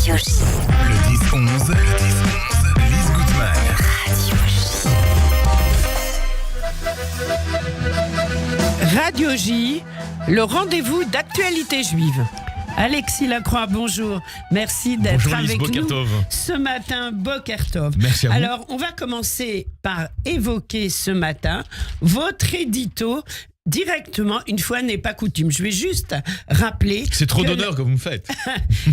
Radio J. Le 10-11, Lise Gutmann. Radio J, le rendez-vous d'actualité juive. Alexis Lacroix, bonjour. Merci d'être bonjour, Lise, avec Boker nous Tov. ce matin. Boker Tov. Merci à vous. Alors, on va commencer par évoquer ce matin votre édito. Directement, une fois n'est pas coutume. Je vais juste rappeler... C'est trop d'honneur que vous me faites.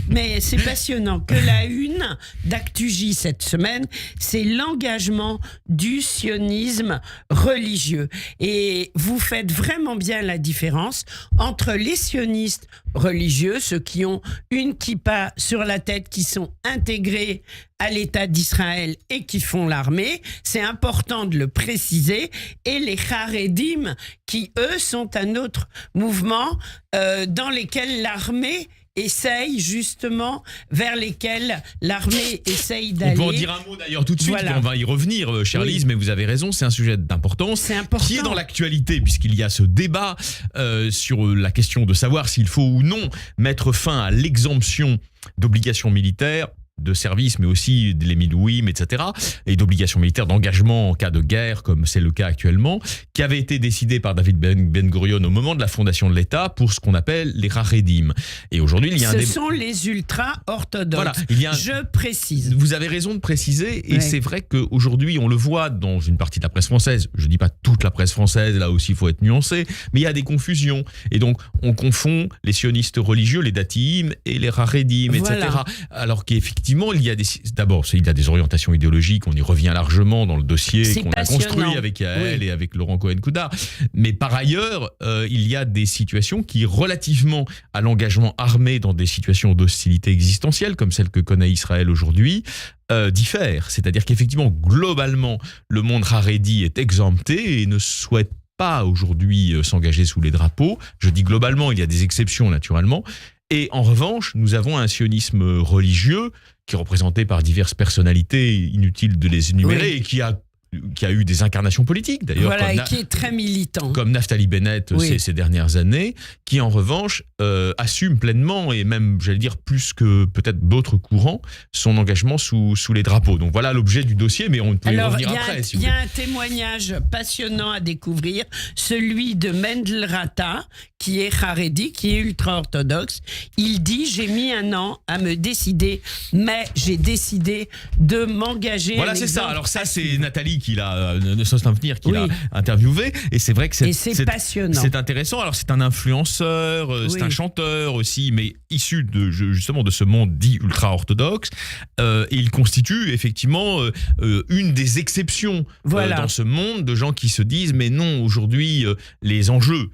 Mais c'est passionnant que la une d'ActuJ cette semaine, c'est l'engagement du sionisme religieux. Et vous faites vraiment bien la différence entre les sionistes religieux, ceux qui ont une kippa sur la tête, qui sont intégrés à l'État d'Israël et qui font l'armée, c'est important de le préciser, et les Haredim qui, eux, sont un autre mouvement dans lesquels l'armée essaye justement, vers lesquels l'armée essaye d'aller. On peut en dire un mot d'ailleurs tout de suite, Voilà. on va y revenir, chère Oui. Lise, mais vous avez raison, c'est un sujet d'importance C'est important. qui est dans l'actualité, puisqu'il y a ce débat sur la question de savoir s'il faut ou non mettre fin à l'exemption d'obligations militaires, de service, mais aussi les midouim, etc., et d'obligations militaires d'engagement en cas de guerre, comme c'est le cas actuellement, qui avait été décidé par David Ben Gurion au moment de la fondation de l'État pour ce qu'on appelle les Haredim. Et aujourd'hui, il y a un Ce débat. sont les ultra-orthodoxes. Voilà, il y a un- Je précise. Vous avez raison de préciser, et Ouais. c'est vrai qu'aujourd'hui, on le voit dans une partie de la presse française. Je ne dis pas toute la presse française, là aussi, il faut être nuancé, mais il y a des confusions. Et donc, on confond les sionistes religieux, les datiim et les haredim, Voilà. etc. Alors qu'effectivement, il y a des orientations idéologiques, on y revient largement dans le dossier C'est qu'on a passionnant. construit avec Yael Oui. et avec Laurent Cohen-Coudard. Mais par ailleurs, il y a des situations qui, relativement à l'engagement armé dans des situations d'hostilité existentielle, comme celle que connaît Israël aujourd'hui, diffèrent. C'est-à-dire qu'effectivement, globalement, le monde haredi est exempté et ne souhaite pas aujourd'hui s'engager sous les drapeaux. Je dis globalement, il y a des exceptions naturellement. Et en revanche, nous avons un sionisme religieux qui est représenté par diverses personnalités, inutile de les énumérer, Oui. et qui a eu des incarnations politiques d'ailleurs, Voilà, comme et qui est très militant. comme Naftali Bennett Oui. ces dernières années, qui en revanche assume pleinement, et même, j'allais dire, plus que peut-être d'autres courants, son engagement sous les drapeaux. Donc voilà l'objet du dossier, mais on peut y Alors, revenir il y a- après, si il vous y voulez. a un témoignage passionnant à découvrir, celui de Mendel Rata, qui est Haredi, qui est ultra-orthodoxe. Il dit « J'ai mis un an à me décider, mais j'ai décidé de m'engager. » Voilà, un c'est ça. exemple Alors ça, à c'est suivre. Nathalie qui l'a, qui Oui. l'a interviewé, et c'est vrai que Et c'est passionnant. c'est intéressant. Alors c'est un influenceur, c'est Oui. un chanteur aussi, mais issu justement de ce monde dit ultra-orthodoxe. Et il constitue effectivement une des exceptions Voilà. dans ce monde de gens qui se disent mais non, aujourd'hui les enjeux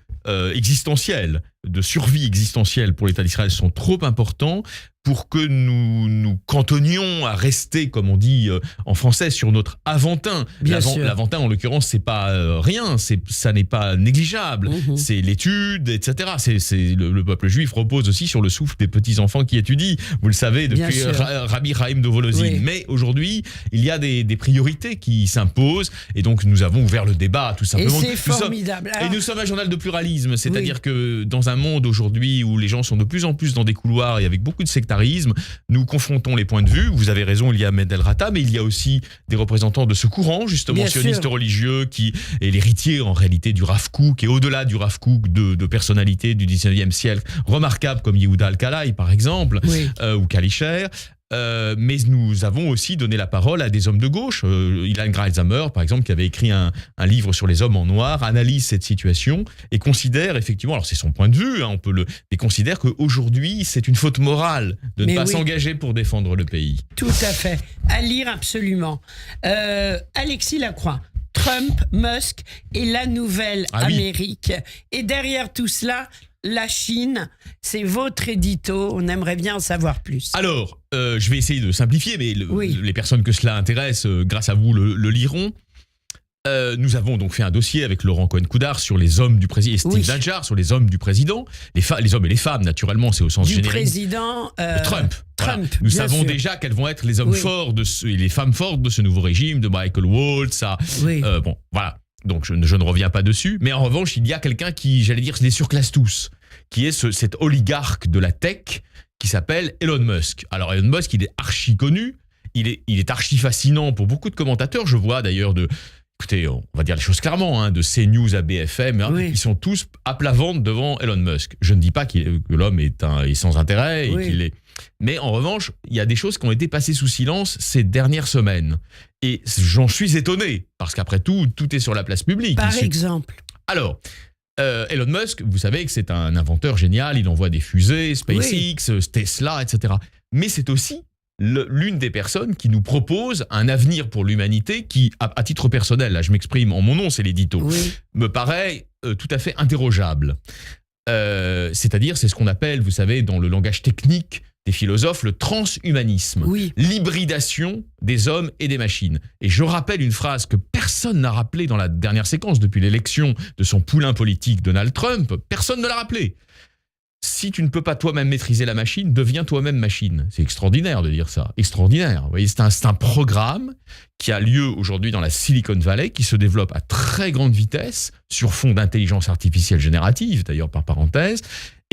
existentiels, de survie existentielle pour l'État d'Israël sont trop importants pour que nous nous cantonnions à rester, comme on dit en français, sur notre aventin. Bien sûr. L'aventin, en l'occurrence, c'est pas rien, ça n'est pas négligeable. Mhm. C'est l'étude, etc. Le peuple juif repose aussi sur le souffle des petits-enfants qui étudient. Vous le savez, Bien depuis sûr. Rabbi Chaim de Volozhin. Oui. Mais aujourd'hui, il y a des priorités qui s'imposent. Et donc, nous avons ouvert le débat, tout Et simplement. c'est Nous sommes- formidable. et Alors, nous sommes un journal de pluralisme, c'est-à-dire que dans un monde aujourd'hui où les gens sont de plus en plus dans des couloirs et avec beaucoup de sectarisme, nous confrontons les points de vue. Vous avez raison, il y a Mendel Rata, mais il y a aussi des représentants de ce courant, justement, Bien sioniste sûr. religieux, qui est l'héritier en réalité du Rav Kook, et au-delà du Rav Kook, de personnalités du 19e siècle remarquables comme Yehuda Alkalai, par exemple, oui. ou Kalischer. Mais nous avons aussi donné la parole à des hommes de gauche. Ilan Greilsheimer, par exemple, qui avait écrit un livre sur les hommes en noir, analyse cette situation et considère effectivement, alors c'est son point de vue, hein, mais considère qu'aujourd'hui, c'est une faute morale de Mais ne pas oui. s'engager pour défendre le pays. Tout à fait. À lire absolument. Alexis Lacroix. Trump, Musk et la nouvelle Ah oui. Amérique. Et derrière tout cela, la Chine. C'est votre édito. On aimerait bien en savoir plus. Alors, je vais essayer de simplifier, mais Oui. les personnes que cela intéresse, grâce à vous, le liront. Nous avons donc fait un dossier avec Laurent Cohen-Coudard sur les hommes du président et Steve Oui. Najjar sur les hommes du président, les hommes et les femmes naturellement, c'est au sens Du générique. président Trump. Voilà. Trump, Nous bien savons sûr. déjà quels vont être les hommes Oui. forts et les femmes fortes de ce nouveau régime, de Michael Waltz Oui. bon, voilà. Donc je ne reviens pas dessus, mais en revanche, il y a quelqu'un qui, j'allais dire, les surclasse tous, qui est cet oligarque de la tech qui s'appelle Elon Musk. Alors Elon Musk, il est archi connu, il est archi fascinant pour beaucoup de commentateurs. Je vois d'ailleurs écoutez, on va dire les choses clairement, de CNews à BFM, Oui. ils sont tous à plat ventre devant Elon Musk. Je ne dis pas que l'homme est sans intérêt, et Oui. qu'il est... Mais en revanche, il y a des choses qui ont été passées sous silence ces dernières semaines. Et j'en suis étonné, parce qu'après tout est sur la place publique. Par exemple. Alors, Elon Musk, vous savez que c'est un inventeur génial, il envoie des fusées, SpaceX, Tesla, etc. Mais c'est aussi l'une des personnes qui nous propose un avenir pour l'humanité qui, à titre personnel, là je m'exprime en mon nom, c'est l'édito, Oui. me paraît tout à fait interrogeable. C'est-à-dire, c'est ce qu'on appelle, vous savez, dans le langage technique des philosophes, le transhumanisme. Oui. L'hybridation des hommes et des machines. Et je rappelle une phrase que personne n'a rappelée dans la dernière séquence depuis l'élection de son poulain politique Donald Trump. Personne ne l'a rappelé. Si tu ne peux pas toi-même maîtriser la machine, deviens toi-même machine. C'est extraordinaire de dire ça. Extraordinaire. Vous voyez, c'est un programme qui a lieu aujourd'hui dans la Silicon Valley, qui se développe à très grande vitesse, sur fond d'intelligence artificielle générative, d'ailleurs par parenthèse.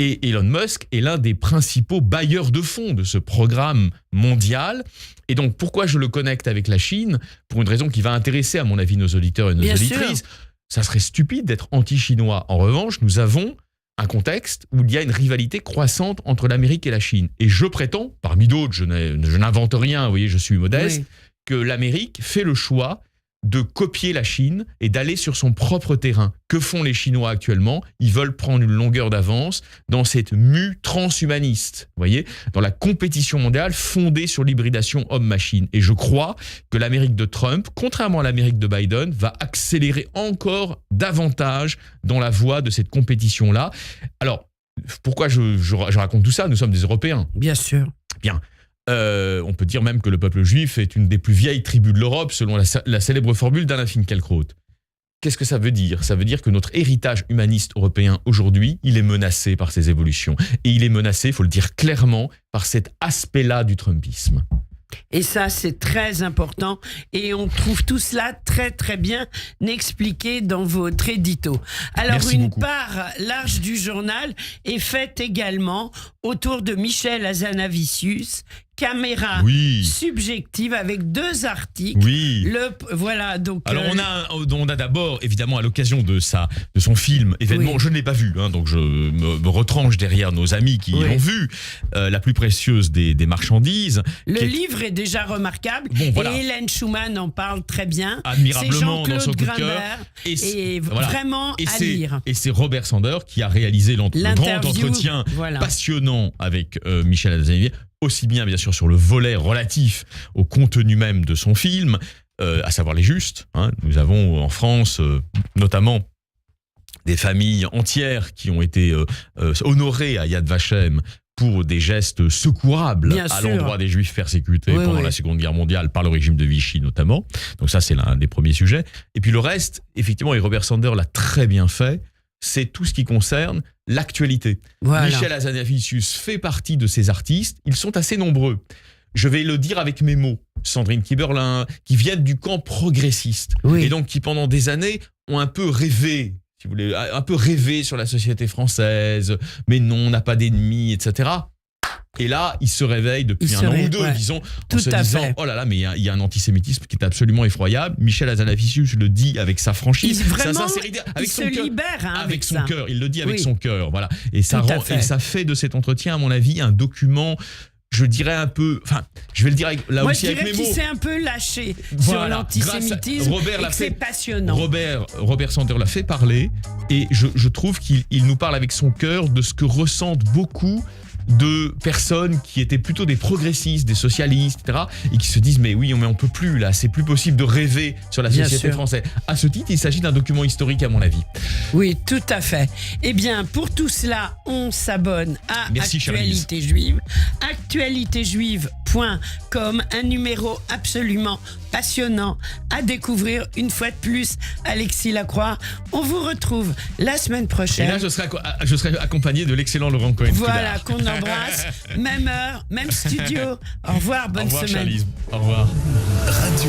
Et Elon Musk est l'un des principaux bailleurs de fonds de ce programme mondial. Et donc, pourquoi je le connecte avec la Chine? Pour une raison qui va intéresser, à mon avis, nos auditeurs et nos Bien auditrices. sûr. Ça serait stupide d'être anti-chinois. En revanche, nous avons un contexte où il y a une rivalité croissante entre l'Amérique et la Chine. Et je prétends, parmi d'autres, je n'invente rien, vous voyez, je suis modeste, Oui. que l'Amérique fait le choix de copier la Chine et d'aller sur son propre terrain. Que font les Chinois actuellement? Ils veulent prendre une longueur d'avance dans cette mue transhumaniste, vous voyez, dans la compétition mondiale fondée sur l'hybridation homme-machine. Et je crois que l'Amérique de Trump, contrairement à l'Amérique de Biden, va accélérer encore davantage dans la voie de cette compétition-là. Alors, pourquoi je raconte tout ça? Nous sommes des Européens. Bien sûr. Bien. On peut dire même que le peuple juif est une des plus vieilles tribus de l'Europe, selon la célèbre formule d'Alain Finkielkraut. Qu'est-ce que ça veut dire? Ça veut dire que notre héritage humaniste européen aujourd'hui, il est menacé par ces évolutions. Et il est menacé, il faut le dire clairement, par cet aspect-là du Trumpisme. Et ça, c'est très important. Et on trouve tout cela très, très bien expliqué dans votre édito. Alors, Merci une beaucoup. part large du journal est faite également autour de Michel Hazanavicius, caméra Oui. subjective, avec 2 articles. Oui. Voilà, donc... Alors on a d'abord, évidemment, à l'occasion de son film événement, Oui. je ne l'ai pas vu, donc je me retranche derrière nos amis qui Oui. l'ont vu, la plus précieuse des marchandises. Le qui est livre est déjà remarquable. Bon, voilà. Et Hélène Schumann en parle très bien. Admirablement C'est dans son coup de Jean-Claude cœur. Grimberg. Et voilà. vraiment Et à lire. Et c'est Robert Sander qui a réalisé le grand L'interview, entretien voilà. passionnant avec Michel Hazanavicius, aussi bien sûr sur le volet relatif au contenu même de son film, à savoir les justes. Nous avons en France notamment des familles entières qui ont été honorées à Yad Vashem pour des gestes secourables Bien à sûr. l'endroit des Juifs persécutés Oui, pendant oui. la Seconde Guerre mondiale par le régime de Vichy notamment. Donc ça, c'est l'un des premiers sujets. Et puis le reste, effectivement, et Robert Sander l'a très bien fait, c'est tout ce qui concerne l'actualité. Voilà. Michel Hazanavicius fait partie de ces artistes. Ils sont assez nombreux. Je vais le dire avec mes mots. Sandrine Kiberlin, qui viennent du camp progressiste. Oui. Et donc qui, pendant des années, ont un peu rêvé, si vous voulez, un peu rêvé sur la société française. Mais non, on n'a pas d'ennemis, etc. Et là, ils se réveillent depuis un an ou deux, ouais. disons, Tout en se à disant fait. oh là là, mais il y a un antisémitisme qui est absolument effroyable. Michel Hazanavicius le dit avec sa franchise, Vraiment, sa sincérité, avec il son se cœur. libère Avec son ça. cœur, il le dit avec Oui. son cœur, voilà. Et ça Tout à rend, fait. et ça fait de cet entretien, à mon avis, un document, je dirais un peu, enfin, je vais le dire là Moi, aussi je avec dirais mes qu'il mots. s'est un peu lâché sur Voilà. l'antisémitisme. Robert et l'a que fait. c'est passionnant. Robert Sander l'a fait parler, et je trouve qu'il nous parle avec son cœur de ce que ressentent beaucoup de personnes qui étaient plutôt des progressistes, des socialistes, etc., et qui se disent mais oui, mais on peut plus là, c'est plus possible de rêver sur la Bien société sûr. française. À ce titre, il s'agit d'un document historique à mon avis. Oui, tout à fait. Eh bien, pour tout cela, on s'abonne à Merci, chère Lise. Actualité Juive. Actualitéjuive.com, un numéro absolument passionnant à découvrir une fois de plus. Alexis Lacroix, on vous retrouve la semaine Et prochaine. là, je serai accompagné de l'excellent Laurent Cohen. Voilà, qu'on embrasse. Même heure, même studio. Au revoir, bonne Au revoir, semaine. Charlize. Au revoir. Radio